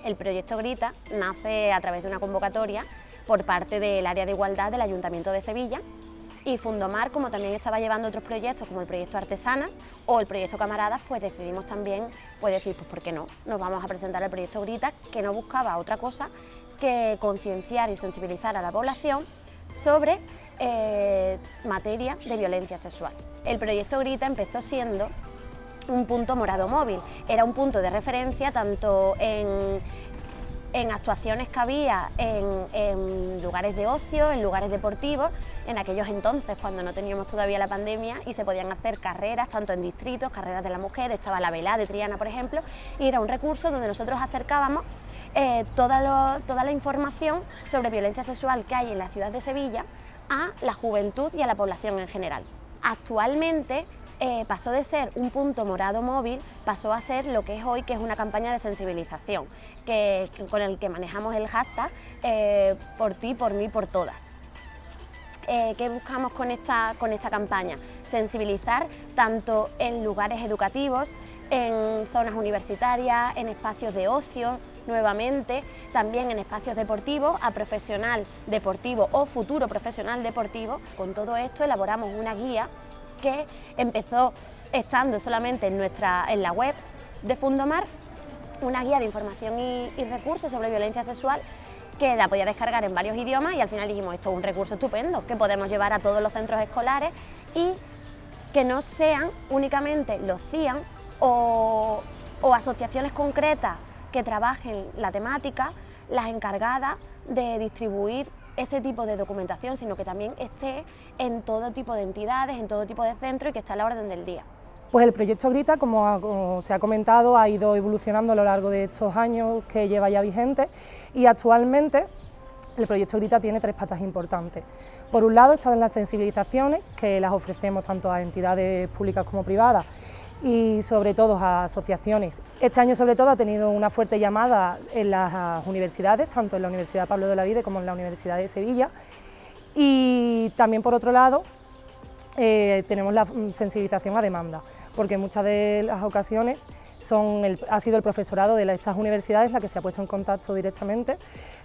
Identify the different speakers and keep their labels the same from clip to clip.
Speaker 1: El proyecto Grita nace a través de una convocatoria por parte del área de igualdad del Ayuntamiento de Sevilla, y Fundomar, como también estaba llevando otros proyectos como el proyecto Artesanas o el proyecto Camaradas, pues decidimos también decir, pues ¿por qué no? Nos vamos a presentar el proyecto Grita, que no buscaba otra cosa que concienciar y sensibilizar a la población sobre materia de violencia sexual. El proyecto Grita empezó siendo un punto morado móvil, era un punto de referencia tanto en actuaciones que había en lugares de ocio, en lugares deportivos, en aquellos entonces cuando no teníamos todavía la pandemia y se podían hacer carreras, tanto en distritos, carreras de la mujer, estaba la velada de Triana, por ejemplo, y era un recurso donde nosotros acercábamos toda la información sobre violencia sexual que hay en la ciudad de Sevilla a la juventud y a la población en general. Actualmente pasó de ser un punto morado móvil, pasó a ser lo que es hoy, que es una campaña de sensibilización, con el que manejamos el hashtag por ti, por mí, por todas. ¿Qué buscamos con esta campaña? Sensibilizar tanto en lugares educativos, en zonas universitarias, en espacios de ocio, nuevamente, también en espacios deportivos, a profesional deportivo o futuro profesional deportivo. Con todo esto elaboramos una guía que empezó estando solamente en la web de Fundomar, una guía de información y recursos sobre violencia sexual que la podía descargar en varios idiomas, y al final dijimos, esto es un recurso estupendo que podemos llevar a todos los centros escolares y que no sean únicamente los CIAN o asociaciones concretas que trabajen la temática las encargadas de distribuir ese tipo de documentación, sino que también esté en todo tipo de entidades, en todo tipo de centros y que esté a la orden del día.
Speaker 2: Pues el proyecto Grita, como se ha comentado, ha ido evolucionando a lo largo de estos años que lleva ya vigente, y actualmente el proyecto Grita tiene tres patas importantes. Por un lado están las sensibilizaciones, que las ofrecemos tanto a entidades públicas como privadas y sobre todo a asociaciones. Este año sobre todo ha tenido una fuerte llamada en las universidades, tanto en la Universidad Pablo de Olavide como en la Universidad de Sevilla, y también por otro lado tenemos la sensibilización a demanda, porque en muchas de las ocasiones ha sido el profesorado de estas universidades la que se ha puesto en contacto directamente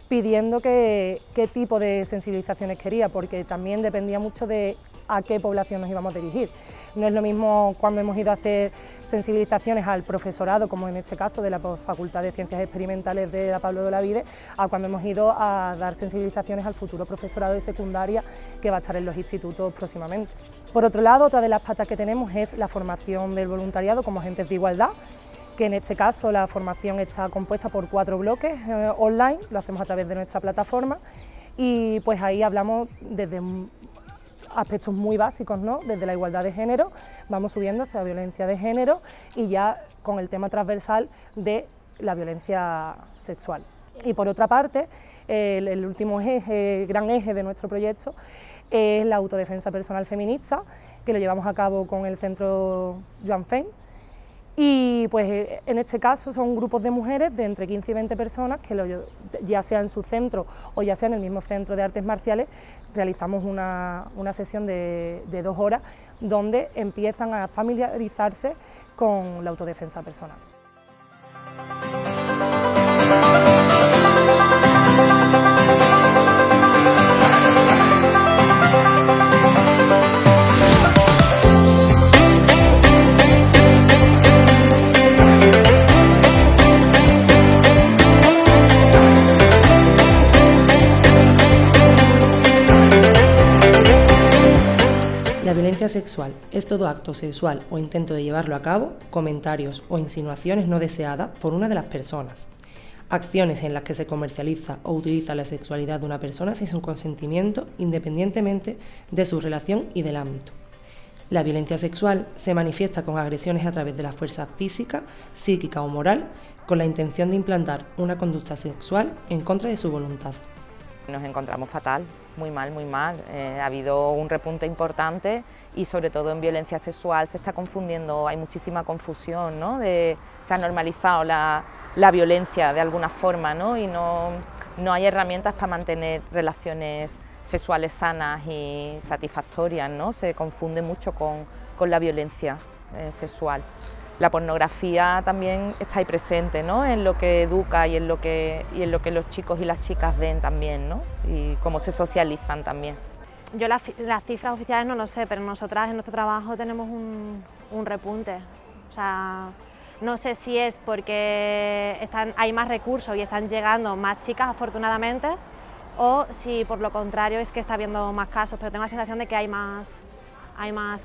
Speaker 2: pidiendo qué tipo de sensibilizaciones quería, porque también dependía mucho de a qué población nos íbamos a dirigir. No es lo mismo cuando hemos ido a hacer sensibilizaciones al profesorado, como en este caso de la Facultad de Ciencias Experimentales de la Pablo de Olavide, a cuando hemos ido a dar sensibilizaciones al futuro profesorado de secundaria que va a estar en los institutos próximamente. Por otro lado, otra de las patas que tenemos es la formación del voluntariado como agentes de igualdad, que en este caso la formación está compuesta por 4 bloques online, lo hacemos a través de nuestra plataforma, y pues ahí hablamos desde aspectos muy básicos, ¿no? Desde la igualdad de género, vamos subiendo hacia la violencia de género y ya con el tema transversal de la violencia sexual. Y por otra parte, el último gran eje de nuestro proyecto es la autodefensa personal feminista, que lo llevamos a cabo con el Centro Joan Fein. Y pues en este caso son grupos de mujeres de entre 15 y 20 personas que ya sea en su centro o ya sea en el mismo centro de artes marciales, realizamos una sesión de 2 horas donde empiezan a familiarizarse con la autodefensa personal.
Speaker 3: La violencia sexual es todo acto sexual o intento de llevarlo a cabo, comentarios o insinuaciones no deseadas por una de las personas. Acciones en las que se comercializa o utiliza la sexualidad de una persona sin su consentimiento, independientemente de su relación y del ámbito. La violencia sexual se manifiesta con agresiones a través de la fuerza física, psíquica o moral, con la intención de implantar una conducta sexual en contra de su voluntad.
Speaker 4: Nos encontramos fatal, muy mal, muy mal. Ha habido un repunte importante y sobre todo en violencia sexual se está confundiendo, hay muchísima confusión, ¿no? Se ha normalizado la violencia de alguna forma, ¿no? Y no hay herramientas para mantener relaciones sexuales sanas y satisfactorias, ¿no? Se confunde mucho con la violencia sexual. la pornografía también está ahí presente, ¿no? En lo que educa y en lo que los chicos y las chicas ven también, ¿no? Y cómo se socializan también.
Speaker 5: Yo las cifras oficiales no lo sé, pero nosotras en nuestro trabajo tenemos un repunte. O sea, no sé si es porque hay más recursos y están llegando más chicas, afortunadamente, o si por lo contrario es que está habiendo más casos, pero tengo la sensación de que hay más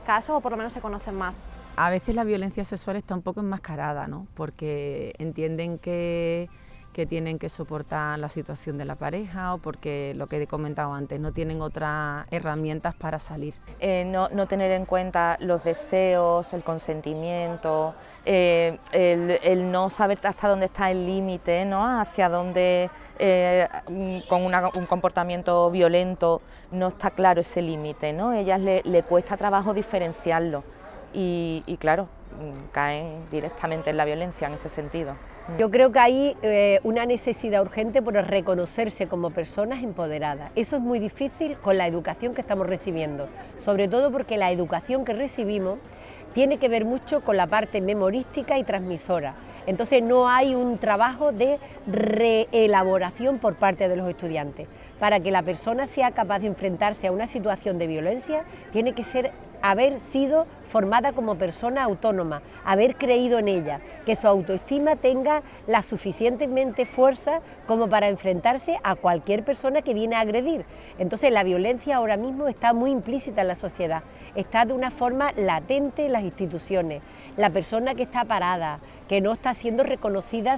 Speaker 5: casos o por lo menos se conocen más.
Speaker 6: A veces la violencia sexual está un poco enmascarada, ¿no? Porque entienden que tienen que soportar la situación de la pareja o porque, lo que he comentado antes, no tienen otras herramientas para salir.
Speaker 4: No tener en cuenta los deseos, el consentimiento, el no saber hasta dónde está el límite, ¿no? Hacia dónde, con un comportamiento violento, no está claro ese límite, ¿no? A ellas le cuesta trabajo diferenciarlo y claro, caen directamente en la violencia en ese sentido.
Speaker 7: Yo creo que hay una necesidad urgente por reconocerse como personas empoderadas. Eso es muy difícil con la educación que estamos recibiendo, sobre todo porque la educación que recibimos tiene que ver mucho con la parte memorística y transmisora. Entonces no hay un trabajo de reelaboración por parte de los estudiantes. Para que la persona sea capaz de enfrentarse a una situación de violencia, tiene que haber sido formada como persona autónoma, haber creído en ella, que su autoestima tenga la suficientemente fuerza como para enfrentarse a cualquier persona que viene a agredir. Entonces la violencia ahora mismo está muy implícita en la sociedad, está de una forma latente en las instituciones. La persona que está parada, que no está siendo reconocida,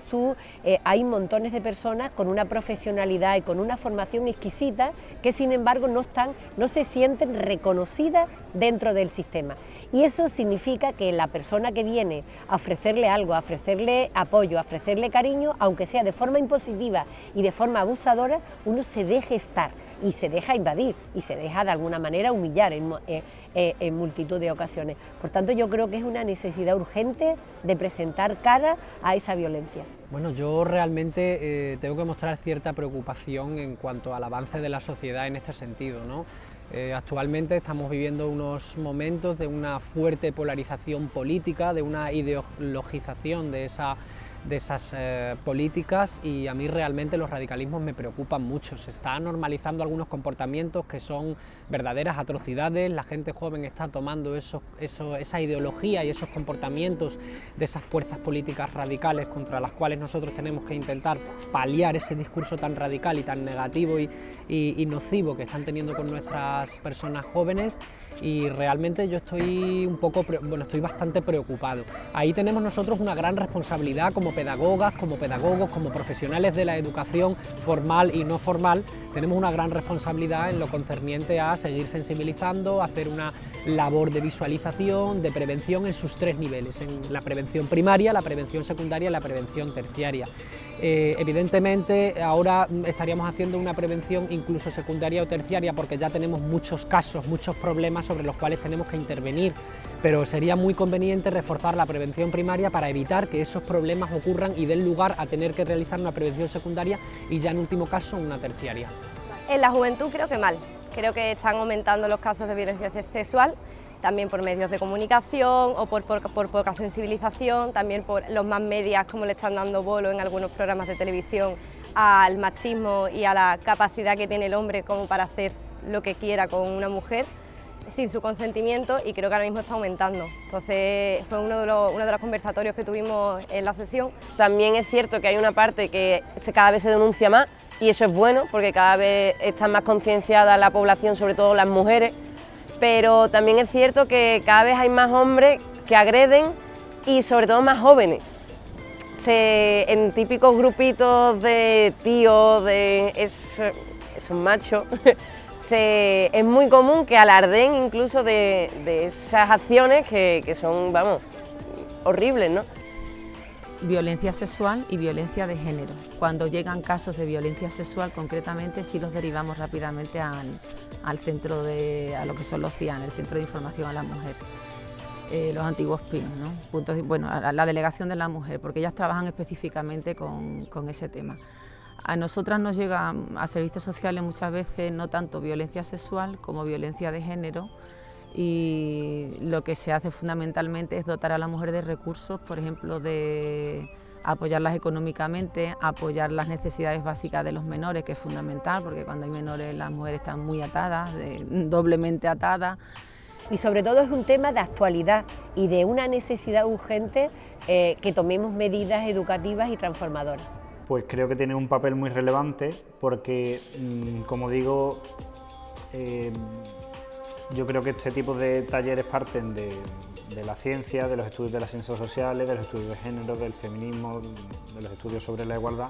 Speaker 7: hay montones de personas con una profesionalidad y con una formación exquisita que sin embargo no se sienten reconocidas dentro del sistema. Y eso significa que la persona que viene a ofrecerle algo, a ofrecerle apoyo, a ofrecerle cariño, aunque sea de forma impositiva y de forma abusadora, uno se deje estar y se deja invadir y se deja de alguna manera humillar en multitud de ocasiones. Por tanto, yo creo que es una necesidad urgente de presentar cara a esa violencia.
Speaker 8: Bueno, yo realmente tengo que mostrar cierta preocupación en cuanto al avance de la sociedad en este sentido, ¿no? Actualmente estamos viviendo unos momentos de una fuerte polarización política, de una ideologización de esas políticas, y a mí realmente los radicalismos me preocupan mucho. Se están normalizando algunos comportamientos que son verdaderas atrocidades. La gente joven está tomando esa ideología y esos comportamientos de esas fuerzas políticas radicales contra las cuales nosotros tenemos que intentar paliar ese discurso tan radical y tan negativo y nocivo que están teniendo con nuestras personas jóvenes, y realmente yo estoy estoy bastante preocupado. Ahí tenemos nosotros una gran responsabilidad como pedagogas, como pedagogos, como profesionales de la educación formal y no formal. Tenemos una gran responsabilidad en lo concerniente a seguir sensibilizando, hacer una labor de visualización, de prevención en sus tres niveles, en la prevención primaria, la prevención secundaria y la prevención terciaria. Evidentemente ahora estaríamos haciendo una prevención incluso secundaria o terciaria porque ya tenemos muchos casos, muchos problemas sobre los cuales tenemos que intervenir, pero sería muy conveniente reforzar la prevención primaria para evitar que esos problemas ocurran y den lugar a tener que realizar una prevención secundaria y ya en último caso una terciaria.
Speaker 9: En la juventud creo que mal, creo que están aumentando los casos de violencia sexual, también por medios de comunicación o por poca sensibilización, también por los más medias como le están dando bolo en algunos programas de televisión al machismo y a la capacidad que tiene el hombre como para hacer lo que quiera con una mujer sin su consentimiento, y creo que ahora mismo está aumentando. Entonces fue uno de los conversatorios que tuvimos en la sesión.
Speaker 10: También es cierto que hay una parte que cada vez se denuncia más, y eso es bueno porque cada vez está más concienciada la población, sobre todo las mujeres, pero también es cierto que cada vez hay más hombres que agreden y sobre todo más jóvenes. En típicos grupitos de tíos, de esos machos, es muy común que alardeen incluso de esas acciones que son, vamos, horribles, ¿no?
Speaker 6: Violencia sexual y violencia de género. Cuando llegan casos de violencia sexual, concretamente, sí los derivamos rápidamente al centro a lo que son los CIAN, el Centro de Información a la Mujer, los antiguos PIN, ¿no? A la Delegación de la Mujer, porque ellas trabajan específicamente con ese tema. A nosotras nos llega a servicios sociales muchas veces no tanto violencia sexual como violencia de género, y lo que se hace fundamentalmente es dotar a la mujer de recursos, por ejemplo, de apoyarlas económicamente, apoyar las necesidades básicas de los menores, que es fundamental, porque cuando hay menores las mujeres están muy atadas, doblemente atadas.
Speaker 7: Y sobre todo es un tema de actualidad y de una necesidad urgente que tomemos medidas educativas y transformadoras.
Speaker 11: Pues creo que tiene un papel muy relevante porque, como digo, yo creo que este tipo de talleres parten de la ciencia, de los estudios de las ciencias sociales, de los estudios de género, del feminismo, de los estudios sobre la igualdad,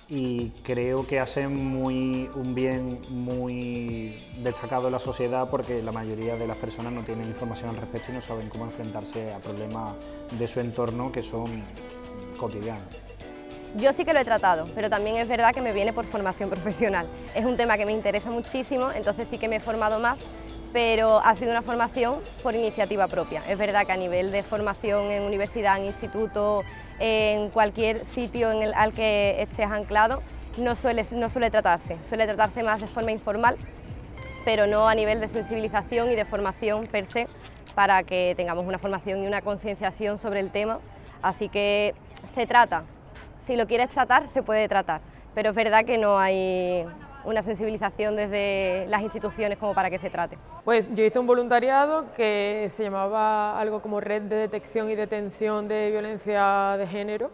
Speaker 11: y creo que hacen un bien muy destacado en la sociedad porque la mayoría de las personas no tienen información al respecto y no saben cómo enfrentarse a problemas de su entorno que son cotidianos.
Speaker 9: Yo sí que lo he tratado, pero también es verdad que me viene por formación profesional. Es un tema que me interesa muchísimo, entonces sí que me he formado más, pero ha sido una formación por iniciativa propia. Es verdad que a nivel de formación en universidad, en instituto, en cualquier sitio al que estés anclado, no suele tratarse. Suele tratarse más de forma informal, pero no a nivel de sensibilización y de formación per se, para que tengamos una formación y una concienciación sobre el tema. Así que se trata. Si lo quieres tratar, se puede tratar, pero es verdad que no hay una sensibilización desde las instituciones como para que se trate.
Speaker 12: Pues yo hice un voluntariado que se llamaba algo como Red de Detección y Detención de Violencia de Género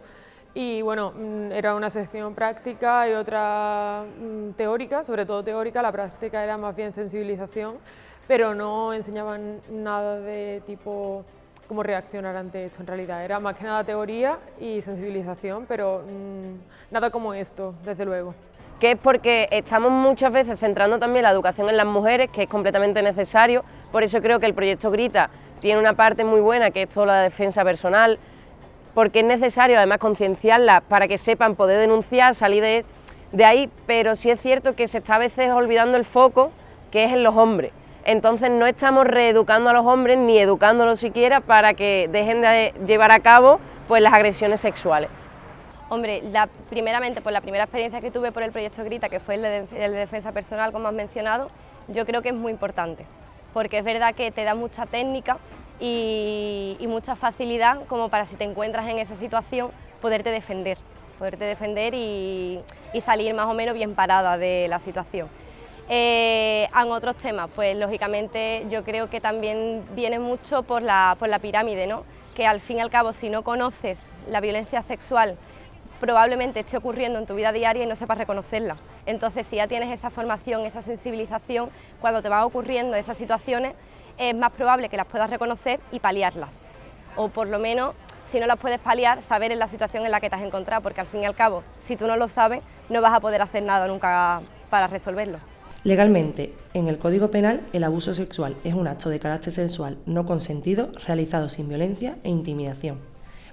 Speaker 12: y bueno, era una sección práctica y otra teórica, sobre todo teórica. La práctica era más bien sensibilización, pero no enseñaban nada de tipo cómo reaccionar ante esto. En realidad era más que nada teoría y sensibilización, pero nada como esto, desde luego.
Speaker 10: Que es porque estamos muchas veces centrando también la educación en las mujeres, que es completamente necesario. Por eso creo que el proyecto Grita tiene una parte muy buena, que es toda la defensa personal, porque es necesario además concienciarlas para que sepan poder denunciar, salir de ahí, pero sí es cierto que se está a veces olvidando el foco, que es en los hombres. Entonces no estamos reeducando a los hombres, ni educándolos siquiera, para que dejen de llevar a cabo pues, las agresiones sexuales.
Speaker 9: Hombre, primeramente por la primera experiencia que tuve por el proyecto Grita, que fue el de defensa personal, como has mencionado, yo creo que es muy importante, porque es verdad que te da mucha técnica y mucha facilidad como para, si te encuentras en esa situación, poderte defender y salir más o menos bien parada de la situación. En otros temas, pues lógicamente yo creo que también viene mucho por la pirámide, ¿no? Que al fin y al cabo, si no conoces la violencia sexual, probablemente esté ocurriendo en tu vida diaria y no sepas reconocerla. Entonces, si ya tienes esa formación, esa sensibilización, cuando te van ocurriendo esas situaciones, es más probable que las puedas reconocer y paliarlas. O por lo menos, si no las puedes paliar, saber en la situación en la que te has encontrado, porque al fin y al cabo, si tú no lo sabes, no vas a poder hacer nada nunca para resolverlo.
Speaker 3: Legalmente, en el Código Penal, el abuso sexual es un acto de carácter sexual no consentido realizado sin violencia e intimidación.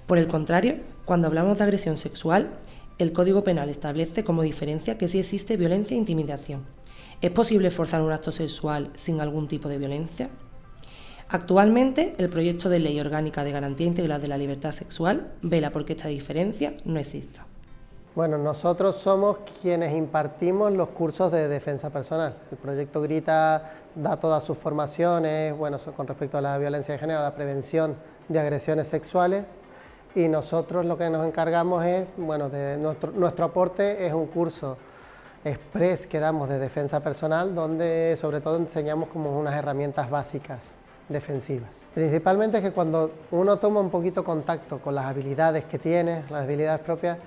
Speaker 3: Por el contrario, cuando hablamos de agresión sexual, el Código Penal establece como diferencia que sí existe violencia e intimidación. ¿Es posible forzar un acto sexual sin algún tipo de violencia? Actualmente, el proyecto de Ley Orgánica de Garantía Integral de la Libertad Sexual vela porque esta diferencia no exista.
Speaker 13: Bueno, nosotros somos quienes impartimos los cursos de defensa personal. El proyecto Grita da todas sus formaciones, bueno, con respecto a la violencia de género, a la prevención de agresiones sexuales, y nosotros lo que nos encargamos es, bueno, nuestro aporte es un curso express que damos de defensa personal, donde sobre todo enseñamos como unas herramientas básicas defensivas. Principalmente es que cuando uno toma un poquito contacto con las habilidades que tiene, las habilidades propias,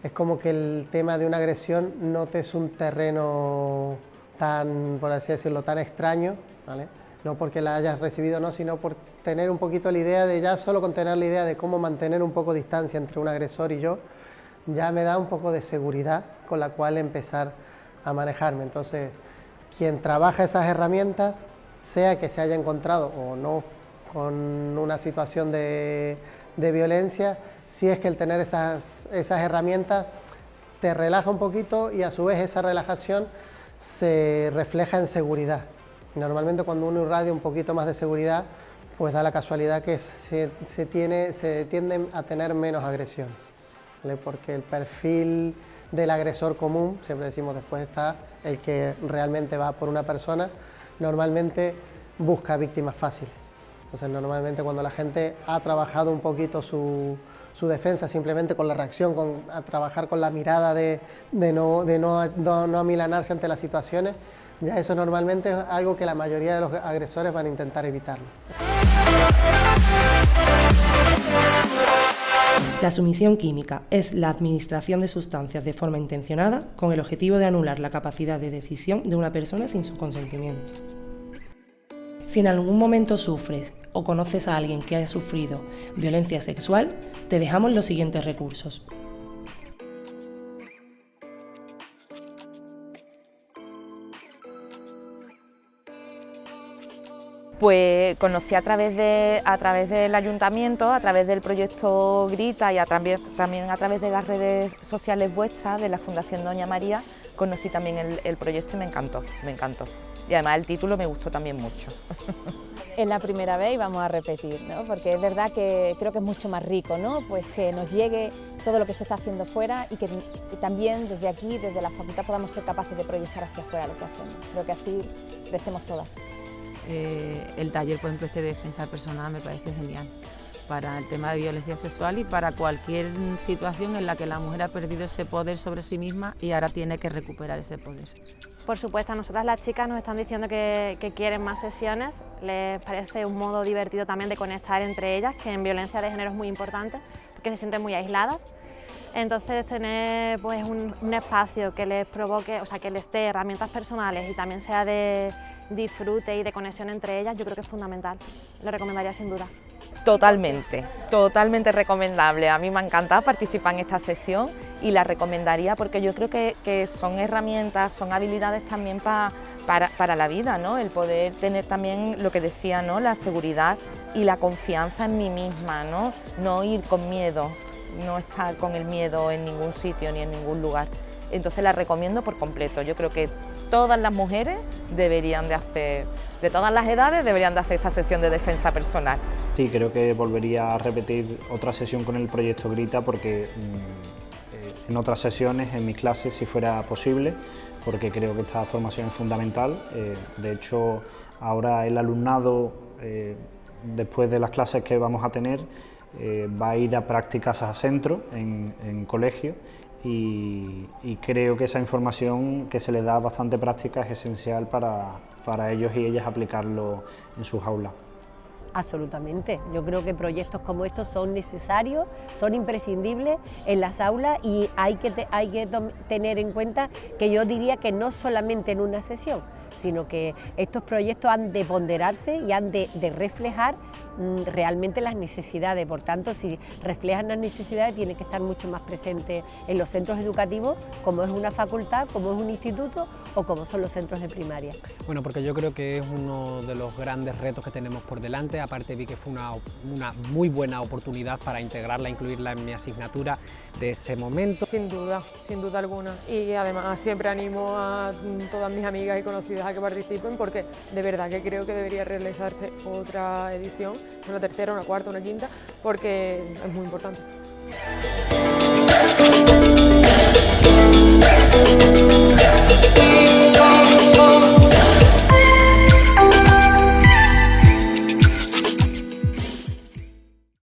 Speaker 13: es como que el tema de una agresión no te es un terreno tan, por así decirlo, tan extraño, ¿vale? No porque la hayas recibido o no, sino por tener un poquito la idea de, ya solo con tener la idea de cómo mantener un poco de distancia entre un agresor y yo, ya me da un poco de seguridad con la cual empezar a manejarme. Entonces, quien trabaja esas herramientas, sea que se haya encontrado o no con una situación de violencia, sí es que el tener esas herramientas te relaja un poquito y a su vez esa relajación se refleja en seguridad. Normalmente cuando uno irradia un poquito más de seguridad, pues da la casualidad que se tienden a tener menos agresiones, ¿vale? Porque el perfil del agresor común, siempre decimos, después está el que realmente va por una persona, normalmente busca víctimas fáciles. Entonces normalmente cuando la gente ha trabajado un poquito su defensa simplemente con la reacción, a trabajar con la mirada de no amilanarse ante las situaciones, ya eso normalmente es algo que la mayoría de los agresores van a intentar evitarlo.
Speaker 3: La sumisión química es la administración de sustancias de forma intencionada con el objetivo de anular la capacidad de decisión de una persona sin su consentimiento. Si en algún momento sufres o conoces a alguien que haya sufrido violencia sexual, te dejamos los siguientes recursos.
Speaker 4: Pues conocí a través del ayuntamiento, a través del proyecto Grita y también a través de las redes sociales vuestras, de la Fundación Doña María, conocí también el proyecto y me encantó. Y además el título me gustó también mucho.
Speaker 14: Es la primera vez y vamos a repetir, ¿no? Porque es verdad que creo que es mucho más rico, ¿no? Pues que nos llegue todo lo que se está haciendo fuera y que también desde aquí, desde la facultad, podamos ser capaces de proyectar hacia afuera lo que hacemos. Creo que así crecemos todas.
Speaker 6: El taller, por ejemplo, de defensa personal me parece genial para el tema de violencia sexual y para cualquier situación en la que la mujer ha perdido ese poder sobre sí misma y ahora tiene que recuperar ese poder.
Speaker 5: Por supuesto, a nosotras las chicas nos están diciendo que quieren más sesiones, les parece un modo divertido también de conectar entre ellas, que en violencia de género es muy importante porque se sienten muy aisladas. Entonces tener pues un espacio que les provoque, o sea, que les dé herramientas personales y también sea de disfrute y de conexión entre ellas, yo creo que es fundamental. Lo recomendaría sin duda.
Speaker 4: Totalmente recomendable. A mí me ha encantado participar en esta sesión y la recomendaría porque yo creo que son herramientas, son habilidades también para la vida, ¿no? El poder tener también lo que decía, ¿no? La seguridad y la confianza en mí misma, ¿no? No ir con miedo, no estar con el miedo en ningún sitio ni en ningún lugar. Entonces la recomiendo por completo. Yo creo que todas las mujeres deberían de hacer, de todas las edades, deberían de hacer esta sesión de defensa personal.
Speaker 11: Sí, creo que volvería a repetir otra sesión con el proyecto Grita porque en otras sesiones, en mis clases, si fuera posible, porque creo que esta formación es fundamental. De hecho, ahora el alumnado, después de las clases que vamos a tener, va a ir a prácticas a centro, en colegio, y creo que esa información que se les da bastante práctica es esencial para ellos y ellas aplicarlo en sus aulas.
Speaker 7: Absolutamente, yo creo que proyectos como estos son necesarios, son imprescindibles en las aulas y hay que tener en cuenta que yo diría que no solamente en una sesión, sino que estos proyectos han de ponderarse y han de reflejar realmente las necesidades. Por tanto, si reflejan las necesidades, tienen que estar mucho más presentes en los centros educativos, como es una facultad, como es un instituto o como son los centros de primaria.
Speaker 8: Bueno, porque yo creo que es uno de los grandes retos que tenemos por delante. Aparte vi que fue una muy buena oportunidad para integrarla, incluirla en mi asignatura de ese momento.
Speaker 12: Sin duda alguna. Y además siempre animo a todas mis amigas y conocidas a que participen porque de verdad que creo que debería realizarse otra edición, una tercera, una cuarta, una quinta, porque es muy importante.